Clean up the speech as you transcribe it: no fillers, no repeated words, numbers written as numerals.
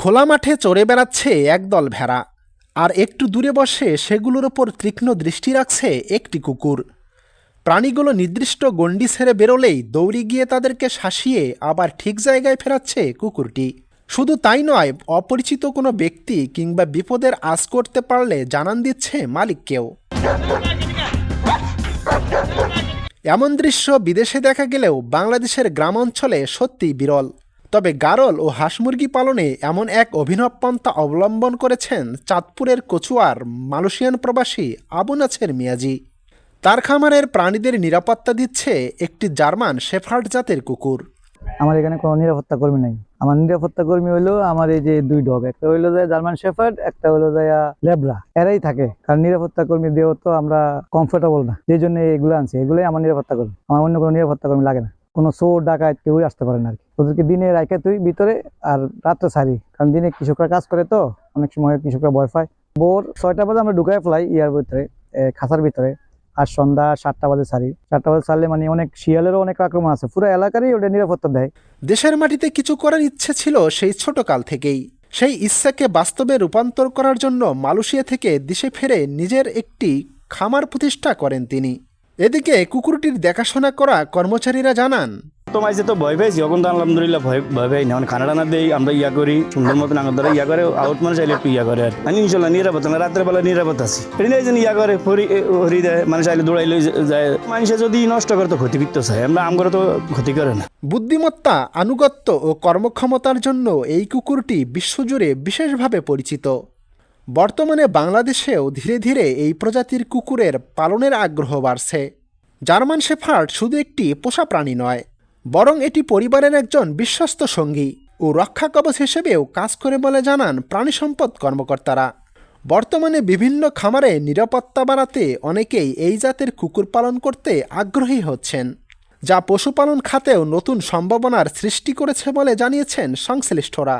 খোলা মাঠে চড়ে বেড়াচ্ছে একদল ভেড়া, আর একটু দূরে বসে সেগুলোর ওপর তীক্ষ্ণ দৃষ্টি রাখছে একটি কুকুর। প্রাণীগুলো নির্দিষ্ট গণ্ডি ছেড়ে বেরোলেই দৌড়ে গিয়ে তাদেরকে শাসিয়ে আবার ঠিক জায়গায় ফেরাচ্ছে কুকুরটি। শুধু তাই নয়, অপরিচিত কোনো ব্যক্তি কিংবা বিপদের আঁচ করতে পারলে জানান দিচ্ছে মালিককেও। এমন দৃশ্য বিদেশে দেখা গেলেও বাংলাদেশের গ্রাম অঞ্চলে সত্যিই বিরল। তবে গারল ও হাঁস মুরগি পালনে এমন এক অভিনব পন্থা অবলম্বন করেছেন চাঁদপুরের কচুয়ার মালয়েশিয়ান প্রবাসী আবু নাছের মিয়াজি। তার খামারের প্রাণীদের নিরাপত্তা দিচ্ছে একটি জার্মান শেফার্ড জাতের কুকুর। আমার এখানে কোনো নিরাপত্তা কর্মী নাই। আমার নিরাপত্তা কর্মী হলো আমার এই যে দুই ডগ, একটা হইলো যায় জার্মান শেফার্ড, একটা হলো যায় লেব্রা। এরাই থাকে, কারণ নিরাপত্তা কর্মী দিয়েও তো আমরা কমফোর্টেবল না, যেই জন্য এগুলো আনছি। এগুলোই আমার নিরাপত্তা কর্মী, আমার অন্য কোনো নিরাপত্তা কর্মী লাগে না। কোনো চোর ডাকাত কেউই আসতে পারে না আর কি। ওদেরকে দিনে রাখে তুই ভিতরে, আর রাত্রে ছাড়ি, কারণ দিনে কৃষকরা কাজ করে তো অনেক সময় কৃষকরা ভয় পায়। ভোর 6টা বাজে আমরা ঢুকায় ফেলাই ইয়ার ভিতরে, খাঁচার ভিতরে, আর সন্ধ্যা 7টা বাজে ছাড়ি। 7টা বাজে ছাড়লে মানে অনেক শিয়ালেরও অনেক আক্রমণ আছে, পুরো এলাকারই ওটা নিরাপত্তা দেয়। দেশের মাটিতে কিছু করার ইচ্ছে ছিল সেই ছোটকাল থেকেই। সেই ইচ্ছাকে বাস্তবে রূপান্তর করার জন্য মালয়েশিয়া থেকে দেশে ফিরে নিজের একটি খামার প্রতিষ্ঠা করেন তিনি। এদিকে কুকুরটির দেখাশোনা করা কর্মচারীরা জানান, তোমায় যে তো ভয় পেয়েছি, এখন তো আলহামদুলিল্লাহ ভয় পাই না। খানা টানা দেই, আমরা ইয়া করি সুন্দর মতন, আঙুর দ্বারা ইয়া করে আউট মানুষ চাইলে একটু ইয়া করে। আর আমি ইনশাল্লাহ নিরাপদ না, রাত্রে বেলা নিরাপদ আছি। এই যে ইয়া করে হরি দেয়, মানুষ চাইলে দৌড়াইলে যায়। মানুষে যদি নষ্ট করে তো ক্ষতি করতে চায়, আমরা আম করে তো ক্ষতি করে না। বুদ্ধিমত্তা, আনুগত্য ও কর্মক্ষমতার জন্য এই কুকুরটি বিশ্বজুড়ে বিশেষভাবে পরিচিত। বর্তমানে বাংলাদেশেও ধীরে ধীরে এই প্রজাতির কুকুরের পালনের আগ্রহ বাড়ছে। জার্মান শেফার্ড শুধু একটি পোষা প্রাণী নয়, বরং এটি পরিবারের একজন বিশ্বস্ত সঙ্গী ও রক্ষা কবচ হিসেবেও কাজ করে বলে জানান প্রাণী সম্পদ কর্মকর্তারা। বর্তমানে বিভিন্ন খামারে নিরাপত্তা বাড়াতে অনেকেই এই জাতের কুকুর পালন করতে আগ্রহী হচ্ছেন, যা পশুপালন খাতেও নতুন সম্ভাবনার সৃষ্টি করেছে বলে জানিয়েছেন সংশ্লিষ্টরা।